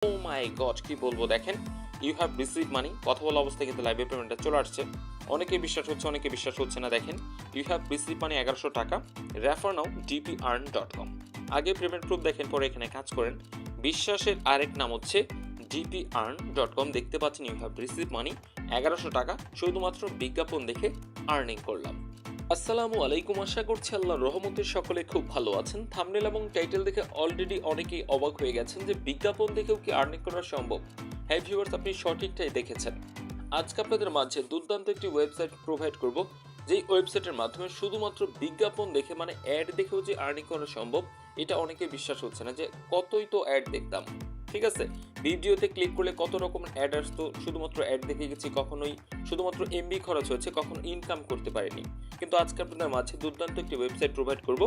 ও মাই god, কি বলবো দেখেন, ইউ হ্যাভ রিসিভ মানি, কথা বলা অবস্থায় কিন্তু লাইভে পেমেন্টটা চলে আসছে। অনেকে বিশ্বাস হচ্ছে, অনেকে বিশ্বাস হচ্ছে না। দেখেন, ইউ হ্যাভ রিসিভ মানি 1100 টাকা, রেফার নাও dparn.com। আগে পেমেন্ট প্রুফ দেখেন, পরে এখানে কাজ করেন। বিশ্বাসের আরেক নাম হচ্ছে dparn.com। দেখতে পাচ্ছেন ইউ হ্যাভ রিসিভ মানি 1100 টাকা, শুধুমাত্র বিজ্ঞাপন দেখে আর্নিং করলাম। আসসালামু আলাইকুম, আশা করছি আল্লাহর রহমতে সকলে খুব ভালো আছেন। থাম্বনেল এবং টাইটেল দেখে অলরেডি অনেকেই অবাক হয়ে গেছেন যে বিজ্ঞাপন দেখেও কি আর্নিং করা সম্ভব। হ্যাঁ ভিউয়ার্স, আপনি সঠিকটাই দেখেছেন। আজকে আপনাদের মাঝে দুর্দান্ত একটি ওয়েবসাইট প্রোভাইড করব, যেই ওয়েবসাইটের মাধ্যমে শুধুমাত্র বিজ্ঞাপন দেখে, মানে অ্যাড দেখেও যে আর্নিং করা সম্ভব, এটা অনেকে বিশ্বাস হচ্ছে না যে কতই তো অ্যাড দেখতাম। ঠিক আছে, ভিডিওতে ক্লিক করলে কত রকম অ্যাড আসতো, শুধুমাত্র অ্যাড দেখে গেছি, কখনোই শুধুমাত্র এমবি খরচ হয়েছে, কখনো ইনকাম করতে পারিনি। কিন্তু আজকে আপনাদের মাঝে দুর্দান্ত একটি ওয়েবসাইট প্রোভাইড করব,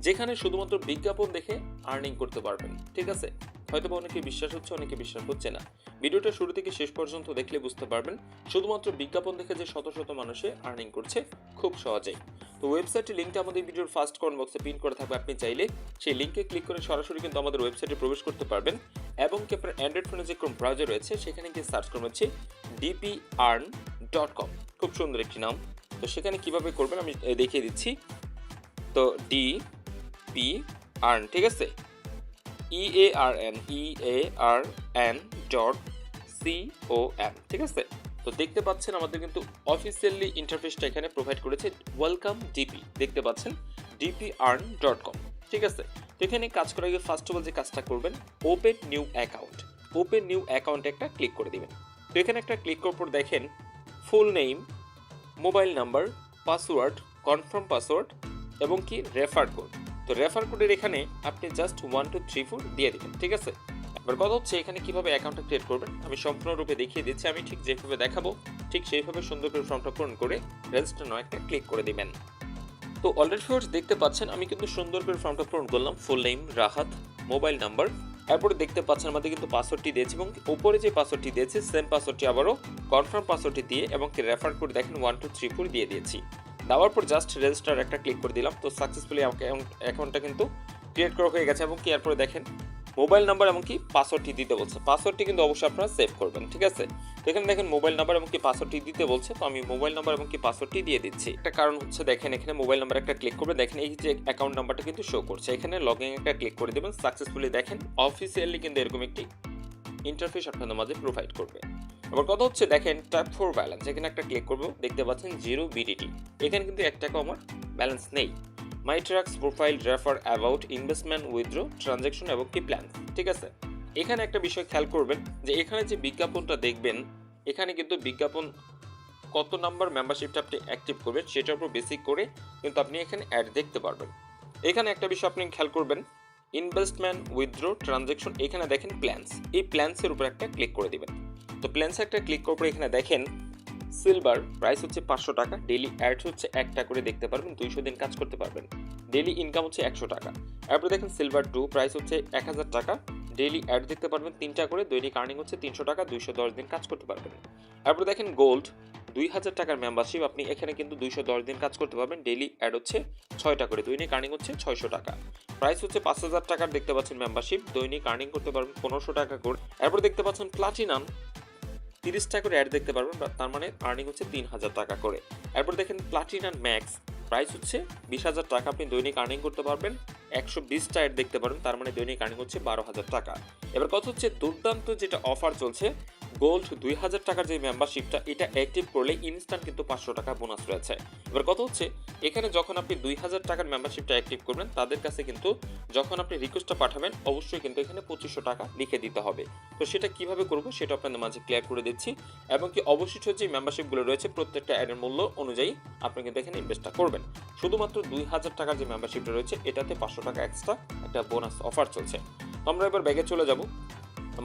যেখানে শুধুমাত্র বিজ্ঞাপন দেখে আর্নিং করতে পারবেন। ঠিক আছে, হয়তো বা অনেকে বিশ্বাস হচ্ছে, অনেকে বিশ্বাস হচ্ছে না। ভিডিওটা শুরু থেকে শেষ পর্যন্ত দেখলে বুঝতে পারবেন শুধুমাত্র বিজ্ঞাপন দেখে যে শত শত মানুষে আর্নিং করছে খুব সহজেই। তো ওয়েবসাইটের লিঙ্কটা আমাদের ভিডিওর ফার্স্ট কমেন্ট বক্সে পিন করা থাকবে, আপনি চাইলে সেই লিঙ্কে ক্লিক করে সরাসরি কিন্তু আমাদের ওয়েবসাইটে প্রবেশ করতে পারবেন। এবং কি আপনার অ্যান্ড্রয়েড ফোনে যে কোন ব্রাউজার রয়েছে সেখানে গিয়ে সার্চ করবেন হচ্ছে dparn.com। খুব সুন্দর একটি নাম। তো সেখানে কিভাবে করবেন আমি দেখিয়ে দিচ্ছি। তো dparn, ঠিক আছে, EARN ঠিক আছে। তো দেখতে পাচ্ছেন আমাদের কিন্তু অফিসিয়ালি ইন্টারফেসটা এখানে প্রোভাইড করেছে, ওয়েলকাম ডিপি। দেখতে পাচ্ছেন dparn.com। ঠিক আছে, তো এখানে কাজ করার আগে ফার্স্ট অফ অল যে কাজটা করবেন, open new account. Open new অ্যাকাউন্টে একটা ক্লিক করে দিবেন। তো এখানে একটা ক্লিক করার পর দেখেন full name, mobile number, password, confirm password এবং কি রেফার কোড। তো রেফার কোডের এখানে আপনি জাস্ট 1 2 3 4 দিয়ে দিবেন। ঠিক আছে, এবার কথা হচ্ছে এখানে কিভাবে অ্যাকাউন্টটা ক্রিয়েট করবেন আমি সম্পূর্ণরূপে দেখিয়ে দিচ্ছি। আমি ঠিক যেভাবে দেখাবো ঠিক সেইভাবে সুন্দর করে ফর্মটা পূরণ করে রেজিস্টার নাও একটা ক্লিক করে দিবেন। তো অলরেডি ফিওর্স দেখতে পাচ্ছেন আমি কিন্তু সুন্দর করে ফর্মটা পূরণ করলাম। Full name Rahat, mobile number, এরপরে দেখতে পাচ্ছেন আমাদের কিন্তু পাসওয়ার্ডটি দিয়েছি এবং উপরে যে পাসওয়ার্ডটি দিয়েছি সেম পাসওয়ার্ডটি আবারও কনফার্ম পাসওয়ার্ডটি দিয়ে এবং রেফার করে দেখেন 1 2 3 4 দিয়ে দিয়েছি। দেওয়ার পর জাস্ট রেজিস্টার একটা ক্লিক করে দিলাম। তো সাকসেসফুলি অ্যাকাউন্টটা কিন্তু ক্রিয়েট করা হয়ে গেছে এবং কি এরপরে দেখেন মোবাইল নাম্বার এবং কি পাসওয়ার্ডটি দিতে বলছে। পাসওয়ার্ডটি কিন্তু অবশ্যই আপনারা সেভ করবেন। ঠিক আছে, তো এখানে দেখেন মোবাইল নাম্বার এবং কি পাসওয়ার্ডটি দিতে বলছে, তো আমি মোবাইল নাম্বার এবং কি পাসওয়ার্ডটি দিয়ে দিচ্ছি। একটা কারণ হচ্ছে দেখেন এখানে মোবাইল নাম্বার একটা ক্লিক করবে, দেখেন এই যে অ্যাকাউন্ট নাম্বারটা কিন্তু শো করছে, এখানে লগইন একটা ক্লিক করে দেবেন। সাকসেসফুলি দেখেন অফিসিয়ালি কিন্তু এরকম একটি ইন্টারফেস আপনাদের মাঝে প্রোভাইড করবে। এবার কথা হচ্ছে দেখেন ট্যাপ ফর ব্যালেন্স, এখানে একটা ক্লিক করবো, দেখতে পাচ্ছেন 0 বিডিটি। এখানে কিন্তু 1 টাকাও আমার ব্যালেন্স নেই। My tracks, profile, refer, about, investment, withdraw, transaction এবং কি প্ল্যান। ঠিক আছে, এখানে একটা বিষয় খেয়াল করবেন যে এখানে যে বিজ্ঞাপনটা দেখবেন, এখানে কিন্তু বিজ্ঞাপন কত নাম্বার মেম্বারশিপটা আপনি অ্যাক্টিভ করবেন সেটার উপর বেসিক করে কিন্তু আপনি এখানে অ্যাড দেখতে পারবেন। এখানে একটা বিষয় আপনি খেয়াল করবেন, ইনভেস্টমেন্ট, উইথড্র, ট্রানজ্যাকশন, এখানে দেখেন প্ল্যান্স, এই প্ল্যান্সের উপর একটা ক্লিক করে দিবেন। তো প্ল্যান্সে একটা ক্লিক করার পর এখানে দেখেন সিলভার প্রাইস হচ্ছে 500 টাকা, ডেইলি অ্যাড হচ্ছে 1টা করে দেখতে পারবেন, 200 দিন কাজ করতে পারবেন, ডেইলি ইনকাম হচ্ছে 100 টাকা। এরপরে দেখেন সিলভার 2 প্রাইস হচ্ছে 1000 টাকা, ডেইলি অ্যাড দেখতে পারবেন 3টা করে, দৈনিক আর্নিং হচ্ছে 300 টাকা, 210 দিন কাজ করতে পারবেন। এরপরে দেখেন গোল্ড 2000 টাকার মেম্বারশিপ, আপনি এখানে কিন্তু 210 দিন কাজ করতে পারবেন, ডেইলি অ্যাড হচ্ছে 6টা করে, দৈনিক আর্নিং হচ্ছে 600 টাকা। প্রাইস হচ্ছে 5000 টাকার দেখতে পাচ্ছেন মেম্বারশিপ, দৈনিক আর্নিং করতে পারবেন 1500 টাকা করে। এরপর দেখতে পাচ্ছেন প্লাটিনাম 30টা করে অ্যাড দেখতে পারবেন, তার মানে আর্নিং হচ্ছে 3000 টাকা করে। এরপর দেখেন প্লাটিনাম ম্যাক্স প্রাইস হচ্ছে 20000 টাকা, আপনি দৈনিক আর্নিং করতে পারবেন 120টা অ্যাড দেখতে পারবেন, তার মানে দৈনিক আর্নিং হচ্ছে 12000 টাকা। এবার কথা হচ্ছে দুর্দান্ত যেটা অফার চলছে, গোল্ড 2000 টাকার যে মেম্বারশিপটা, এটা অ্যাক্টিভ করলে ইনস্ট্যান্ট কিন্তু 500 টাকা বোনাস রয়েছে। এবার কথা হচ্ছে এখানে যখন আপনি 2000 টাকার মেম্বারশিপটা অ্যাক্টিভ করবেন, তাদের কাছে কিন্তু যখন আপনি রিকোয়েস্টটা পাঠাবেন অবশ্যই কিন্তু এখানে 2500 টাকা লিখে দিতে হবে। তো সেটা কিভাবে করবো সেটা আপনাদের মাঝে ক্লিয়ার করে দিচ্ছি এবং কি অবশিষ্ট যে মেম্বারশিপগুলো রয়েছে প্রত্যেকটা অ্যাডের মূল্য অনুযায়ী আপনি কিন্তু এখানে ইনভেস্টটা করবেন। শুধুমাত্র 2000 টাকার যে মেম্বারশিপটা রয়েছে এটাতে 500 টাকা এক্সট্রা একটা বোনাস অফার চলছে। তো আমরা এবার ব্যাগে চলে যাব,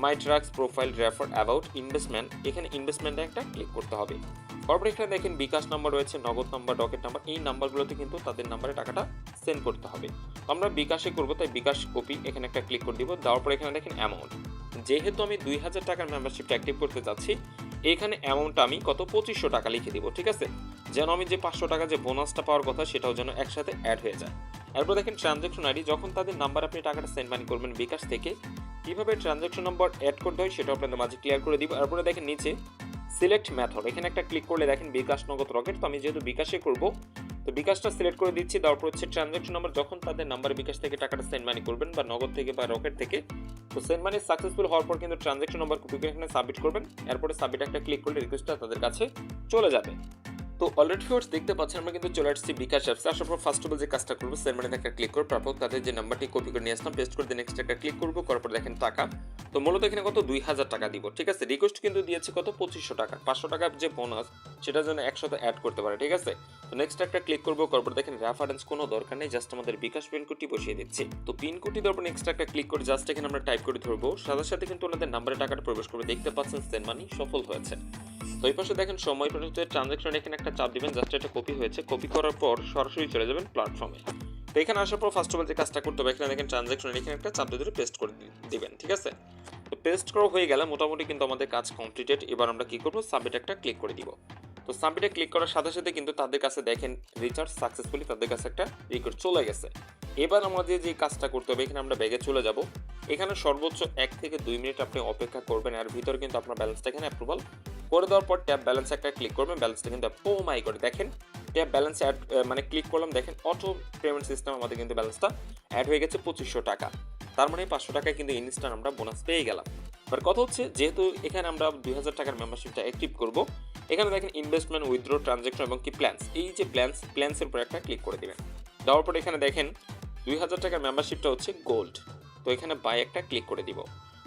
my tracks, profile, refer, about, investment, এখানে ইনভেস্টমেন্টে একটা ক্লিক করতে হবে। তারপর এখানে দেখেন বিকাশ নাম্বার রয়েছে, নগদ নাম্বার, ডকেট নাম্বার, এই নাম্বারগুলোতে কিন্তু তাদের নাম্বারে টাকাটা সেন্ড করতে হবে। তো আমরা বিকাশে করবো, তাই বিকাশ কপি এখানে একটা ক্লিক করে দিব। দেওয়ার পর এখানে দেখেন অ্যামাউন্ট, যেহেতু আমি 2000 টাকার মেম্বারশিপটা অ্যাক্টিভ করতে চাচ্ছি, এখানে অ্যামাউন্টটা আমি কত 2500 টাকা লিখে দিব। ঠিক আছে, যেন আমি যে 500 টাকা যে বোনাসটা পাওয়ার কথা সেটাও যেন একসাথে অ্যাড হয়ে যায়। এরপর দেখেন ট্রানজ্যাকশন আইডি, যখন তাদের নাম্বার আপনি টাকাটা সেন্ড মানি করবেন বিকাশ থেকে, কিভাবে ট্রানজাকশন নাম্বার অ্যাড করতে হয় সেটা আপনাদের মাঝে ক্লিয়ার করে দিব। তারপরে দেখেন নিচে সিলেক্ট মেথড, এখানে একটা ক্লিক করলে দেখেন বিকাশ, নগদ, রকেট। তো আমি যেহেতু বিকাশে করব, তো বিকাশটা সিলেক্ট করে দিচ্ছি। তারপর হচ্ছে ট্রানজাকশন নাম্বার, যখন তাদের নাম্বার বিকাশ থেকে টাকাটা সেন্ড মানি করবেন বা নগদ থেকে বা রকেট থেকে, তো সেন্ড মানি সাকসেসফুল হওয়ার পর কিন্তু ট্রানজাকশন নাম্বার কপি করে এখানে সাবমিট করবেন। এরপরে সাবমিট একটা ক্লিক করলে রিকোয়েস্টটা তাদের কাছে চলে যাবে। তো অলরেডি ভিউয়ার্স দেখতে পাচ্ছেন আমরা কিন্তু চলে আসছি বিকাশ অ্যাপসে। আসার পর ফার্স্ট অফ অল যে কাজটা করবো, সেন্ড মানিতে একটা ক্লিক করে তারপর তাদের যে নাম্বারটি কপি করে নিয়ে আসলাম, পেস্ট করে নেক্সট একটা ক্লিক করবো, করার পর দেখেন টাকা। তো মূলত এখানে কত 2000 টাকা দিব, ঠিক আছে। রিকোয়েস্ট কিন্তু দিয়েছে কত 2500 টাকা, 500 টাকার যে বোনাস সেটার জন্য একসাথে অ্যাড করতে পারে, ঠিক আছে। তো নেক্সট একটা ক্লিক করবো, করার পর দেখেন রেফারেন্স কোনো দরকার নেই, জাস্ট আমাদের বিকাশ পিন কোডটি বসিয়ে দিচ্ছি। তো পিন কোডটি দেওয়ার পর নেক্সট একটা ক্লিক করে জাস্ট এখানে আমরা টাইপ করে ধরবো, সাথে সাথে কিন্তু ওনাদের নাম্বারে টাকাটা প্রবেশ করবে। দেখতে পাচ্ছেন সেন্ড মানি সফল হয়েছে। তো এই পাশে দেখেন সময় পর্যন্ত ট্রানজাকশন, এখানে একটা চাপ দিবেন, জাস্ট এটা কপি হয়েছে। কপি করার পর সরাসরি চলে যাবেন প্ল্যাটফর্মে। তো এখানে আসার পর ফার্স্ট অফ অল যে কাজটা করতে হবে, এখানে দেখেন ট্রানজাকশন, এখানে একটা চাপ দিয়ে পেস্ট করে দিবেন, ঠিক আছে। তো পেস্ট করা হয়ে গেলে মোটামুটি কিন্তু আমাদের কাজ কমপ্লিটেড। এবার আমরা কি করবো, সাবমিট একটা ক্লিক করে দিব। তো সাবমিটে ক্লিক করার সাথে সাথে কিন্তু তাদের কাছে দেখেন রিচার্জ সাকসেসফুলি, তাদের কাছে একটা রিকোয়েস্ট চলে গেছে। এবার আমাদের যে কাজটা করতে হবে, এখানে আমরা ব্যাগে চলে যাব। এখানে সর্বোচ্চ 1 থেকে 2 মিনিট আপনি অপেক্ষা করবেন, আর ভিতরে কিন্তু আপনার ব্যালেন্সটা এখানে অ্যাপ্রুভাল করে দেওয়ার পর ট্যাপ ব্যালেন্স একটা ক্লিক করবেন। ব্যালেন্সটা কিন্তু ও মাই গড, দেখেন ট্যাপ ব্যালেন্স অ্যাড মানে ক্লিক করলাম, দেখেন অটো পেমেন্ট সিস্টেম আমাদের কিন্তু ব্যালেন্সটা অ্যাড হয়ে গেছে 2500 টাকা। তার মানে 500 টাকায় কিন্তু ইনস্ট্যান্ট আমরা বোনাস পেয়ে গেলাম। এবার কথা হচ্ছে, যেহেতু এখানে আমরা 2000 টাকার মেম্বারশিপটা অ্যাক্টিভ করব, এখানে দেখেন ইনভেস্টমেন্ট, উইথড্র, ট্রানজাকশন এবং কি প্ল্যান্স, এই যে প্ল্যান্সের উপর একটা ক্লিক করে দেবেন। দেওয়ার পর এখানে দেখেন 2000 টাকার মেম্বারশিপটা হচ্ছে গোল্ড। তো এখানে বাই একটা ক্লিক করে দিব।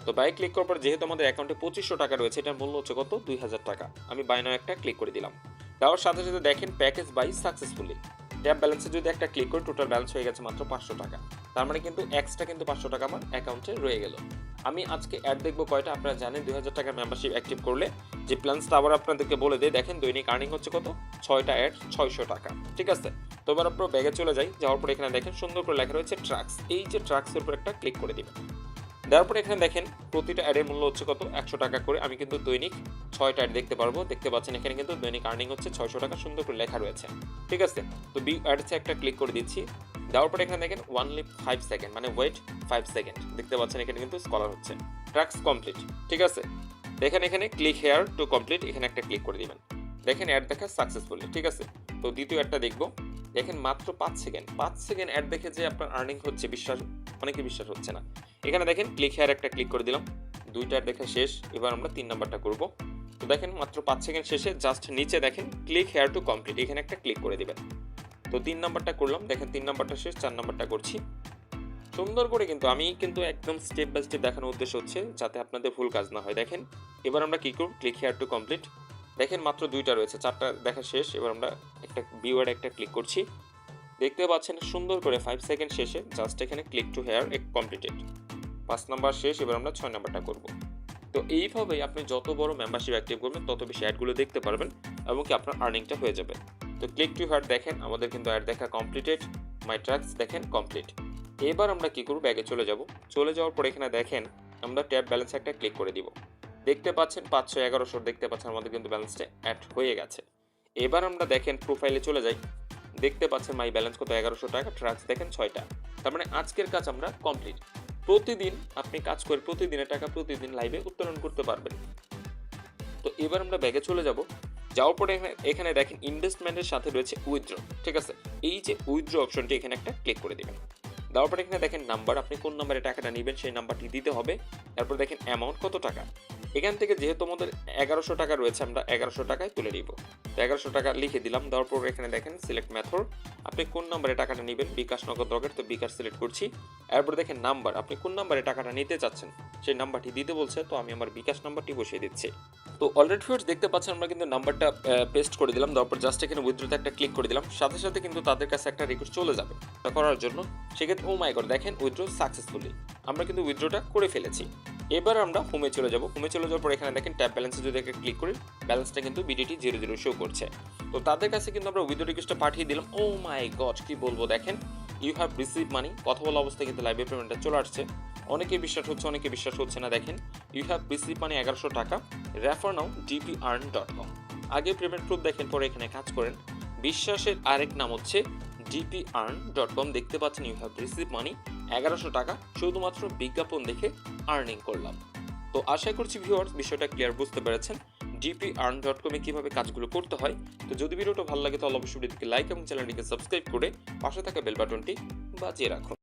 তো বাই ক্লিক করার পর যেহেতু আমাদের অ্যাকাউন্টে 2500 টাকা রয়েছে, এটার মূল্য হচ্ছে কত 2000 টাকা। আমি বাই নাও একটা ক্লিক করে দিলাম। দেওয়ার সাথে সাথে দেখেন প্যাকেজ বাই সাকসেসফুলি, ট্যাপ ব্যালেন্সে যদি একটা ক্লিক করি, টোটাল ব্যালেন্স হয়ে গেছে মাত্র 500 টাকা। তার মানে কিন্তু এক্সট্রা কিন্তু 500 টাকা আমার অ্যাকাউন্টে রয়ে গেল। আমি আজকে অ্যাড দেখবো কয়টা, আপনারা জানেন 2000 টাকার মেম্বারশিপ অ্যাক্টিভ করলে যে প্ল্যান্সটা আবার আপনাদেরকে বলে দেয়, দেখেন দৈনিক আর্নিং হচ্ছে কত 6টা অ্যাড 600 টাকা, ঠিক আছে। তো এবার আপনার ব্যাগে চলে যাই, যাওয়ার পর এখানে দেখেন সুন্দর করে লেখা রয়েছে ট্রাক্স, এই যে ট্রাক্সের উপর একটা ক্লিক করে দিবেন। দেওয়ার পরে এখানে দেখেন প্রতিটা অ্যাডের মূল্য হচ্ছে কত 100 টাকা করে। আমি কিন্তু দৈনিক 6টা অ্যাড দেখতে পারবো, দেখতে পাচ্ছেন এখানে কিন্তু দৈনিক আর্নিং হচ্ছে 600 টাকা, সুন্দর করে লেখা রয়েছে, ঠিক আছে। তো বি অ্যাডসে একটা ক্লিক করে দিচ্ছি। দেওয়ার পরে এখানে দেখেন অনলি 5 সেকেন্ড, মানে ওয়েট 5 সেকেন্ড, দেখতে পাচ্ছেন এখানে কিন্তু স্কলার হচ্ছে। ট্রাক্স কমপ্লিট, ঠিক আছে। দেখেন এখানে ক্লিক হেয়ার টু কমপ্লিট, এখানে একটা ক্লিক করে দিবেন। দেখেন অ্যাড দেখা সাকসেসফুলি, ঠিক আছে। তো দ্বিতীয় অ্যাডটা দেখবো, দেখেন মাত্র 5 সেকেন্ড অ্যাড দেখে যে আপনার আর্নিং হচ্ছে, অনেকে বিশ্বাস হচ্ছে না। এখানে দেখেন ক্লিক হেয়ার একটা ক্লিক করে দিলাম, 2টা অ্যাড দেখা শেষ। এবার আমরা 3 নাম্বারটা করব। তো দেখেন মাত্র 5 সেকেন্ড শেষে জাস্ট নিচে দেখেন ক্লিক হেয়ার টু কমপ্লিট, এখানে একটা ক্লিক করে দিবেন। তো 3 নাম্বারটা করলাম, দেখেন 3 নাম্বারটা শেষ, 4 নাম্বারটা করছি সুন্দর করে। কিন্তু আমি কিন্তু একদম স্টেপ বাই স্টেপ দেখানোর উদ্দেশ্য হচ্ছে যাতে আপনাদের ভুল কাজ না হয়। দেখেন এবার আমরা কি করব, ক্লিক হেয়ার টু কমপ্লিট, দেখেন মাত্র 2টা রয়েছে, 4টা দেখা শেষ। এবার আমরা একটা ভিউয়ার একটা ক্লিক করছি, দেখতে পাচ্ছেন সুন্দর করে 5 সেকেন্ড শেষে জাস্ট এখানে click to here completed, 5 number শেষ। এবার আমরা 6 নাম্বারটা করব। তো এইভাবেই আপনি যত বড় মেম্বারশিপ অ্যাক্টিভ করবেন তত বেশি অ্যাডগুলো দেখতে পারবেন এবং কি আপনার আর্নিংটা হয়ে যাবে। তো ক্লিক টু হেয়ার দেখেন আমাদের কিন্তু অ্যাড দেখা কমপ্লিটেড, মাই ট্রাক্স দেখেন কমপ্লিট। এবার আমরা কি করব, ব্যাগে চলে যাওয়ার পর এখানে দেখেন আমরা ট্যাপ ব্যালেন্স একটা ক্লিক করে দিব। দেখতে পাচ্ছেন 500 1100 দেখতে পাচ্ছেন আমাদের কিন্তু ব্যালেন্সটা অ্যাড হয়ে গেছে। এবার আমরা দেখেন প্রোফাইলে চলে যাই, দেখতে পাচ্ছেন মাই ব্যালেন্স কত 1100 টাকা, ট্রাক্স দেখেন 6টা। তার মানে আজকের কাজ আমরা কমপ্লিট। প্রতিদিন আপনি কাজ করে প্রতিদিনের টাকা প্রতিদিন লাইভে উত্তোলন করতে পারবেন। তো এবার আমরা ব্যাগে চলে যাওয়ার পরে এখানে দেখেন ইনভেস্টমেন্টের সাথে রয়েছে উইথড্র, ঠিক আছে। এই যে উইথড্র অপশনটি এখানে একটা ক্লিক করে দিবেন। দেওয়ার পরে এখানে দেখেন নাম্বার, আপনি কোন নাম্বারে টাকাটা নেবেন সেই নাম্বারটি দিতে হবে। তারপর দেখেন অ্যামাউন্ট কত টাকা, এখান থেকে যেহেতু আমাদের 1100 টাকা রয়েছে আমরা 1100 টাকায় তুলে নিব। তো 1100 টাকা লিখে দিলাম। দেওয়ার পর এখানে দেখেন সিলেক্ট মেথড, আপনি কোন নাম্বারে টাকাটা নেবেন, বিকাশ, নগদ, রকেট। তো বিকাশ সিলেক্ট করছি। এরপর দেখেন নাম্বার, আপনি কোন নাম্বারে টাকাটা নিতে চাচ্ছেন সেই নাম্বারটি দিতে বলছে, তো আমি আমার বিকাশ নাম্বারটি বসিয়ে দিচ্ছি। তো অলরেডি ফিউর্স দেখতে পাচ্ছেন আমরা কিন্তু নাম্বারটা পেস্ট করে দিলাম। তারপর জাস্ট এখানে উইথড্রোতে একটা ক্লিক করে দিলাম, সাথে সাথে কিন্তু তাদের কাছে একটা রিকোয়েস্ট চলে যাবে তা করার জন্য। সেক্ষেত্রে ও মাই গড দেখেন উইথড্রো সাকসেসফুলি, আমরা কিন্তু উইথড্রোটা করে ফেলেছি। এবার আমরা হোমে চলে যাব। হোমে চলে যাওয়ার পর এখানে দেখেন ট্যাপ ব্যালেন্সে যদি একটা ক্লিক করি, ব্যালেন্সটা কিন্তু বিডিটি 00 শো করছে। তো তাদের কাছে কিন্তু আমরা উইথড্রো রিকোয়েস্টটা পাঠিয়ে দিলাম। ও মাই গড কি বলবো, দেখেন ইউ হ্যাভ রিসিভ মানি, কথা বলা অবস্থায় কিন্তু লাইভে পেমেন্টটা চলে আসছে। অনেকে বিশ্বাস হচ্ছে না। দেখেন ইউ হ্যাভ রিসিভ মানি 1100 টাকা, রেফার নাও dpearn.com। আগে পেমেন্ট প্রুফ দেখেন, পরে এখানে কাজ করেন। বিশ্বাসের আরেক নাম হচ্ছে dpearn.com। দেখতে পাচ্ছেন ইউ হ্যাভ রিসিভ মানি 1100 টাকা শুধুমাত্র বিজ্ঞাপন দেখে আর্নিং করলাম। তো আশা করছি ভিউয়ার্স বিষয়টা ক্লিয়ার বুঝতে পেরেছেন dparn.com এ কিভাবে কাজগুলো করতে হয়। তো যদি ভিডিওটা ভালো লাগে তাহলে অবশ্যই ভিডিওটিকে লাইক এবং চ্যানেলটিকে সাবস্ক্রাইব করে পাশে থাকা বেল বাটনটি বাজিয়ে রাখুন।